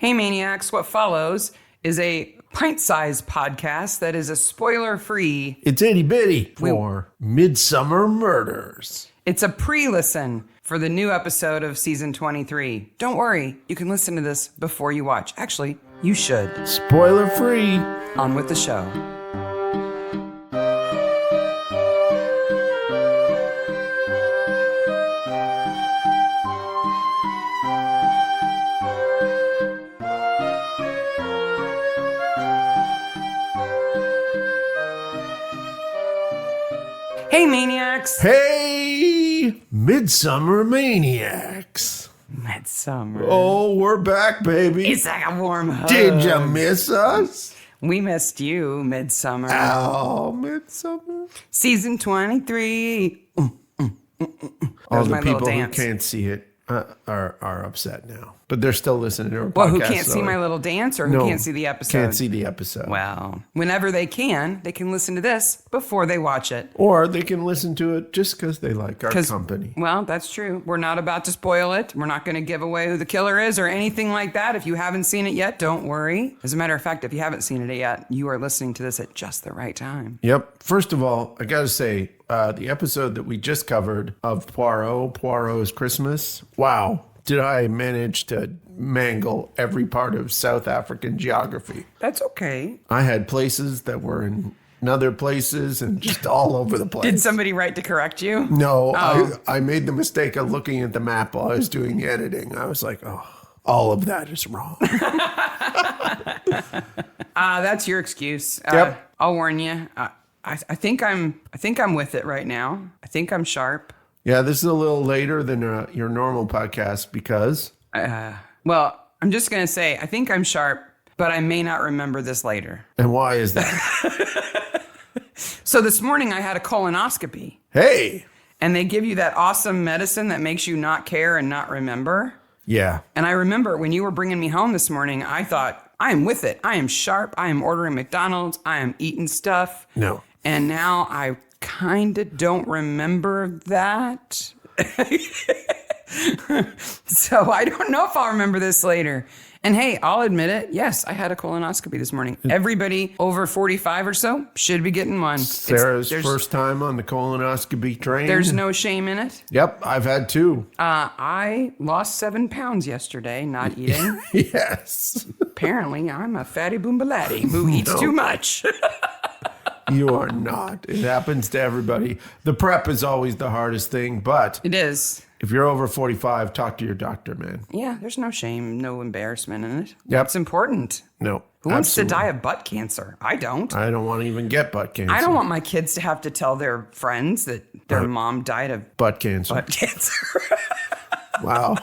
Hey Maniacs, what follows is a pint-sized podcast that is a spoiler-free. It's itty-bitty for Midsomer Murders. It's a pre-listen for the new episode of season 23. Don't worry, you can listen to this before you watch. Actually, you should. Spoiler-free. On with the show. Hey, Maniacs! Hey, Midsomer Maniacs. Midsummer. Oh, we're back, baby. It's like a warm hug. Did you miss us? We missed you, Midsummer. Oh, Midsomer. Season 23. All There's the my little people who dance. can't see it are upset now. But they're still listening to our podcast. Well, who can't so see my little dance or who can't see the episode? Can't see the episode. Well, whenever they can listen to this before they watch it. Or they can listen to it just because they like our company. Well, that's true. We're not about to spoil it. We're not going to give away who the killer is or anything like that. If you haven't seen it yet, don't worry. As a matter of fact, if you haven't seen it yet, you are listening to this at just the right time. Yep. First of all, I got to say, the episode that we just covered of Poirot's Christmas, wow. Did I manage to mangle every part of South African geography? That's okay. I had places that were in other places and just all over the place. Did somebody write to correct you? No, I made the mistake of looking at the map while I was doing editing. I was like, oh, all of that is wrong. That's your excuse. Yep. I'll warn you. I think I'm with it right now. I think I'm sharp. Yeah, this is a little later than your normal podcast because... Well, I'm just going to say, I think I'm sharp, but I may not remember this later. And why is that? So this morning I had a colonoscopy. Hey! And they give you that awesome medicine that makes you not care and not remember. Yeah. And I remember when you were bringing me home this morning, I thought, I am with it. I am sharp. I am ordering McDonald's. I am eating stuff. No. And now I kind of don't remember that. So I don't know if I'll remember this later. And hey, I'll admit it. Yes, I had a colonoscopy this morning. Everybody over 45 or so should be getting one. Sarah's first time on the colonoscopy train. There's no shame in it. Yep, I've had two. I lost 7 pounds yesterday not eating. Yes. Apparently, I'm a fatty boombalatti who eats too much. You are not. It happens to everybody. The prep is always the hardest thing, but... It is. If you're over 45, talk to your doctor, man. Yeah, there's no shame, no embarrassment in it. Yep. It's important. No. Who wants to die of butt cancer? I don't. I don't want to even get butt cancer. I don't want my kids to have to tell their friends that their mom died of butt cancer. Butt cancer. Wow.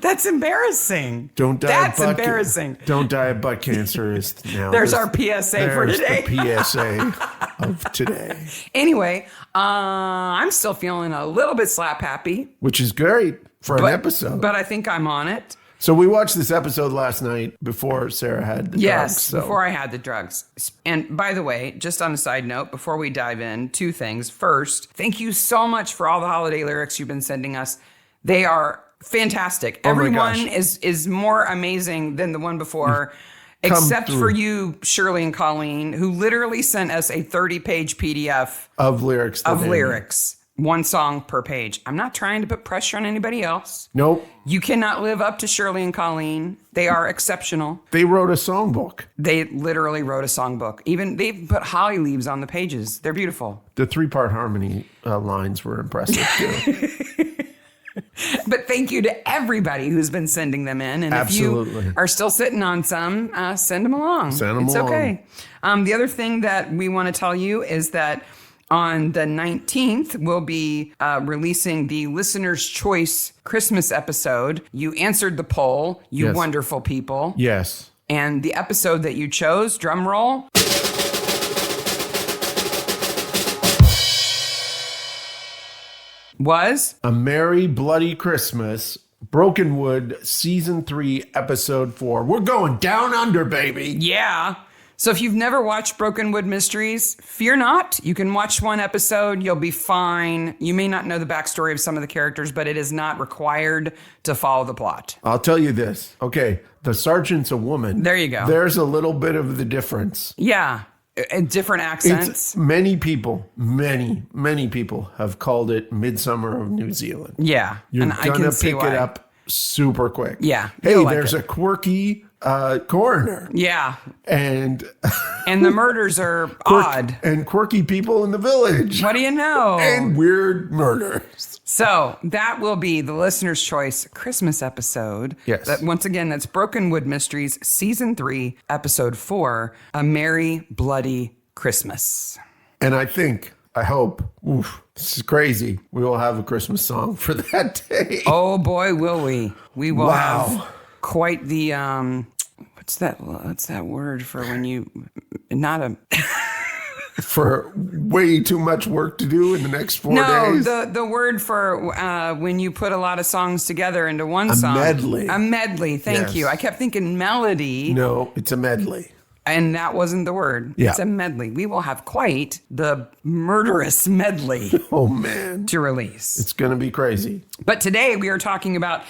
That's embarrassing. Don't die That's of butt embarrassing. Don't die of butt cancer is now. There's our PSA for today. The PSA of today. Anyway, I'm still feeling a little bit slap happy. Which is great for an episode. But I think I'm on it. So we watched this episode last night before Sarah had the drugs. Yes, before I had the drugs. And by the way, just on a side note, before we dive in, 2 things. First, thank you so much for all the holiday lyrics you've been sending us. They are fantastic. Oh Everyone is more amazing than the one before, except for you, Shirley and Colleen, who literally sent us a 30-page PDF of lyrics. Lyrics. 1 song per page. I'm not trying to put pressure on anybody else. Nope. You cannot live up to Shirley and Colleen. They are exceptional. They wrote a songbook. They literally wrote a songbook. Even they put holly leaves on the pages. They're beautiful. The 3-part harmony lines were impressive too. But thank you to everybody who's been sending them in. And Absolutely. if you are still sitting on some, send them along. Send them along. It's okay. The other thing that we want to tell you is that on the 19th, we'll be releasing the Listener's Choice Christmas episode. You answered the poll, you wonderful people. Yes. And the episode that you chose, drum roll. Was A Merry Bloody Christmas, Brokenwood, Season 3, Episode 4. We're going down under, baby. Yeah. So if you've never watched Brokenwood Mysteries, fear not. You can watch one episode. You'll be fine. You may not know the backstory of some of the characters, but it is not required to follow the plot. I'll tell you this. Okay, the sergeant's a woman. There you go. There's a little bit of the difference. Yeah. Different accents. Many people have called it Midsomer of New Zealand. Yeah. You're and I gonna can see pick why. it up super quick. Yeah. Hey, you'll like there's it. a quirky coroner. Yeah. And the murders are odd. And quirky people in the village. What do you know? And weird murders. So that will be the listener's choice Christmas episode. Yes. That, once again, that's Brokenwood Mysteries, Season 3, Episode 4, A Merry Bloody Christmas. And I hope, this is crazy, we will have a Christmas song for that day. Oh boy, will we. We will Wow. have quite the, what's that word for when you, not a... For way too much work to do in the next 4 days. No, the word for when you put a lot of songs together into one song. medley. A medley, thank Yes. you. I kept thinking melody. No, it's a medley. And that wasn't the word. Yeah. It's a medley. We will have quite the murderous medley Oh, man. to release. It's going to be crazy. But today we are talking about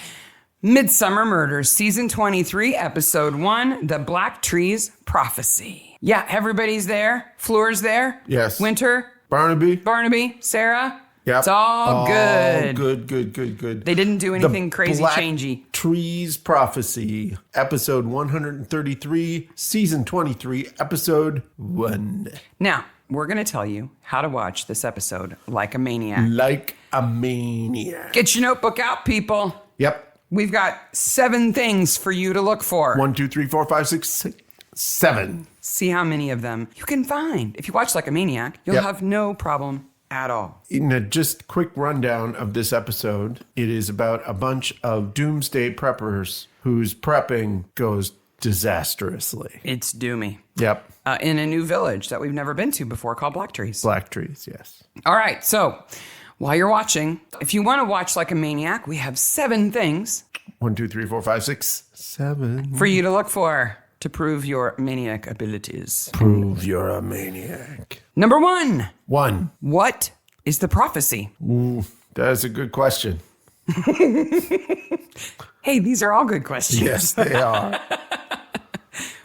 Midsomer Murder, Season 23, Episode 1, The Blacktrees Prophecy. Yeah, everybody's there. Floor's there. Yes. Winter, Barnaby? Sarah. Yep. It's all good. Good. They didn't do anything crazy changey. Trees Prophecy, Episode 133, Season 23, Episode 1. Now, we're going to tell you how to watch this episode like a maniac. Like a maniac. Get your notebook out, people. Yep. We've got 7 things for you to look for. 1, 2, 3, 4, 5, 6, 7. See how many of them you can find. If you watch like a maniac, you'll Yep. have no problem at all. In a just quick rundown of this episode, it is about a bunch of doomsday preppers whose prepping goes disastrously. It's doomy. Yep. In a new village that we've never been to before called Blacktrees. Blacktrees, yes. All right, so while you're watching, if you want to watch like a maniac, we have 7 things 1, 2, 3, 4, 5, 6, 7. for you to look for to prove your maniac abilities. Prove you're a maniac. Number 1. 1. What is the prophecy? Ooh, that is a good question. Hey, these are all good questions. Yes, they are.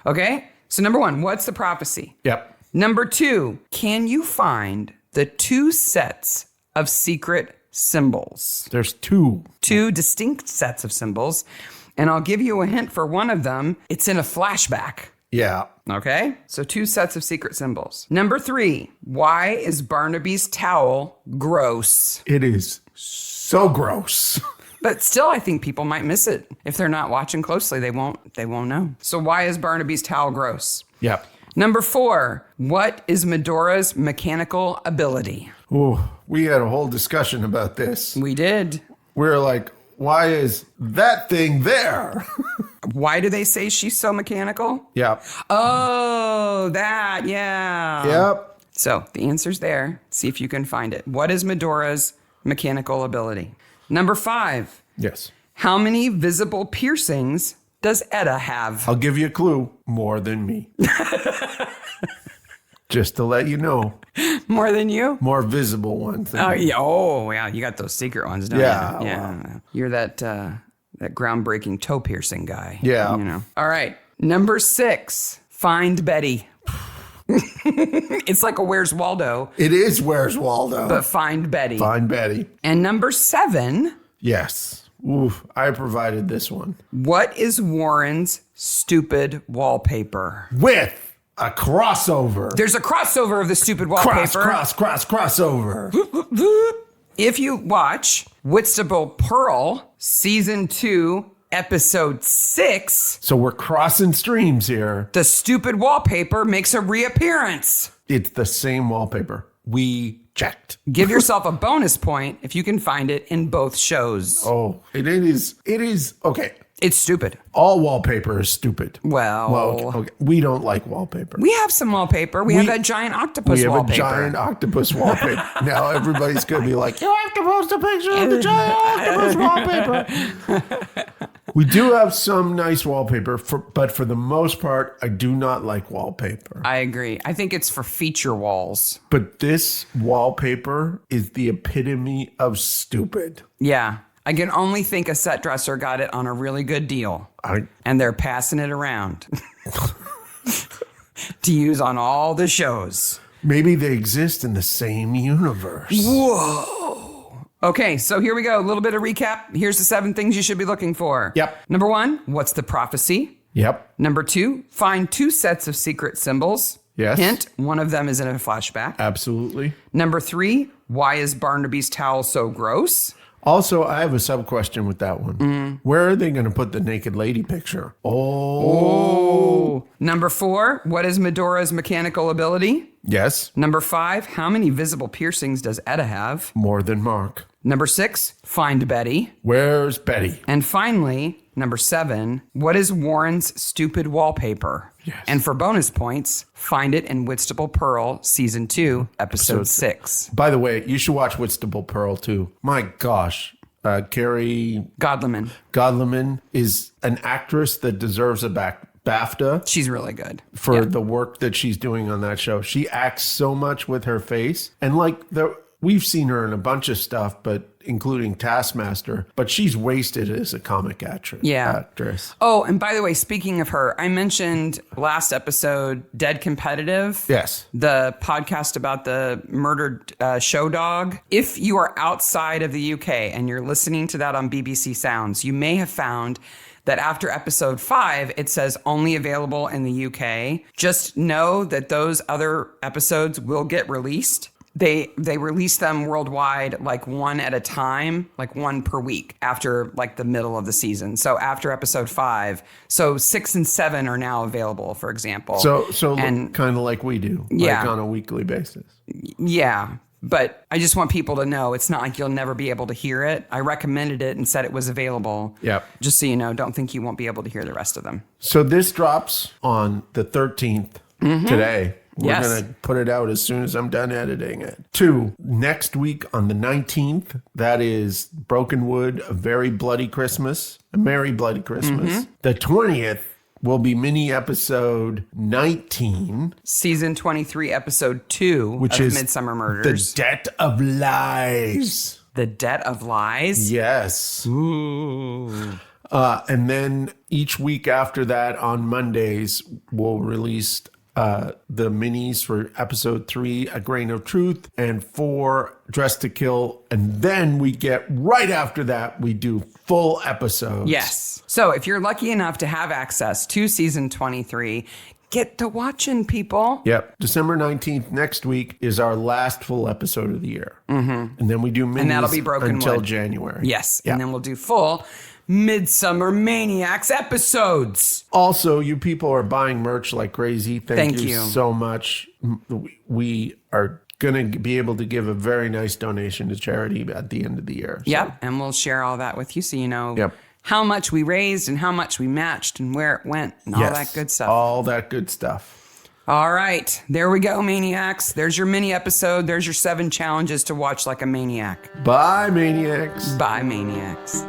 Okay, so number 1, what's the prophecy? Yep. Number 2, can you find the 2 sets of secret symbols? There's 2. 2 distinct sets of symbols, and I'll give you a hint for one of them. It's in a flashback. Yeah. Okay, so 2 sets of secret symbols. Number 3, why is Barnaby's towel gross? It is so gross. But still, I think people might miss it. If they're not watching closely, they won't know. So why is Barnaby's towel gross? Yep. Number 4, what is Medora's mechanical ability? Ooh, we had a whole discussion about this. We did. We're like, why is that thing there? Why do they say she's so mechanical? Yep. Oh, that, yeah. Yep. So the answer's there. See if you can find it. What is Medora's mechanical ability? Number 5, Yes. how many visible piercings does Etta have? I'll give you a clue. More than me. Just to let you know. More than you? More visible ones. Than Oh, me. yeah. Oh, yeah. You got those secret ones, don't Yeah, you? Yeah. You're that groundbreaking toe piercing guy. Yeah. You know. All right. Number 6, find Betty. It's like a Where's Waldo, It is Where's Waldo. but find Betty. Find Betty. And number 7, Yes. Oof. I provided this one. what is Warren's stupid wallpaper? With a crossover. There's a crossover of the stupid wallpaper. Crossover. If you watch Whitstable Pearl, Season 2, Episode 6, So we're crossing streams here. the stupid wallpaper makes a reappearance. It's the same wallpaper. We checked. Give yourself a bonus point if you can find it in both shows. Oh, it is. Okay. It's stupid. All wallpaper is stupid. Well, Okay. We don't like wallpaper. we have some wallpaper. We have that giant octopus We have wallpaper. a giant octopus wallpaper. Now everybody's going to be like, you have to post a picture of the giant octopus wallpaper. We do have some nice wallpaper, but for the most part, I do not like wallpaper. I agree. I think it's for feature walls. But this wallpaper is the epitome of stupid. Yeah. I can only think a set dresser got it on a really good deal. And they're passing it around to use on all the shows. Maybe they exist in the same universe. Whoa. Okay, so here we go. A little bit of recap. Here's the 7 things you should be looking for. Yep. Number 1, what's the prophecy? Yep. Number 2, find 2 sets of secret symbols. Yes. Hint, one of them is in a flashback. Absolutely. Number 3, why is Barnaby's towel so gross? Also, I have a sub-question with that one. Where are they going to put the naked lady picture? Oh. Number 4, what is Medora's mechanical ability? Yes. Number 5, how many visible piercings does Etta have? More than Mark. Number 6, find Betty. Where's Betty? And finally, number 7, what is Warren's stupid wallpaper? Yes. And for bonus points, find it in Whitstable Pearl, Season 2, Episode 6. By the way, you should watch Whitstable Pearl too. My gosh. Carrie Godleman is an actress that deserves a BAFTA. She's really good. For the work that she's doing on that show. She acts so much with her face. And we've seen her in a bunch of stuff, but including Taskmaster, but she's wasted as a comic actress. Oh, and by the way, speaking of her, I mentioned last episode, Dead Competitive. Yes. The podcast about the murdered show dog. If you are outside of the UK and you're listening to that on BBC Sounds, you may have found that after episode 5, it says only available in the UK. Just know that those other episodes will get released. They release them worldwide, like one at a time, like one per week after like the middle of the season. So after episode 5, so 6 and 7 are now available, for example. So kind of like we do, like on a weekly basis. Yeah. But I just want people to know it's not like you'll never be able to hear it. I recommended it and said it was available. Yep. Just so you know, don't think you won't be able to hear the rest of them. So this drops on the 13th today. We're going to put it out as soon as I'm done editing it. 2, next week on the 19th, that is Broken Wood, A Very Bloody Christmas, A Merry Bloody Christmas. The 20th will be mini episode 19. Season 23, episode 2 which of is Midsomer Murders. The Debt of Lies. The Debt of Lies? Yes. Ooh. And then each week after that on Mondays, we'll release the minis for episode 3, A Grain of Truth, and 4, Dress to Kill. And then we get right after that, we do full episodes. Yes. So if you're lucky enough to have access to season 23, get to watching, people. Yep. December 19th, next week, is our last full episode of the year. And then we do minis and that'll be Broken until Wood. January. Yes. Yep. And then we'll do full Midsomer Maniacs episodes. Also, you people are buying merch like crazy. Thank you so much. We are going to be able to give a very nice donation to charity at the end of the year. So. Yep. And we'll share all that with you so you know how much we raised and how much we matched and where it went and all that good stuff. All that good stuff. All right. There we go, Maniacs. There's your mini episode. There's your 7 challenges to watch like a maniac. Bye, Maniacs. Bye, Maniacs.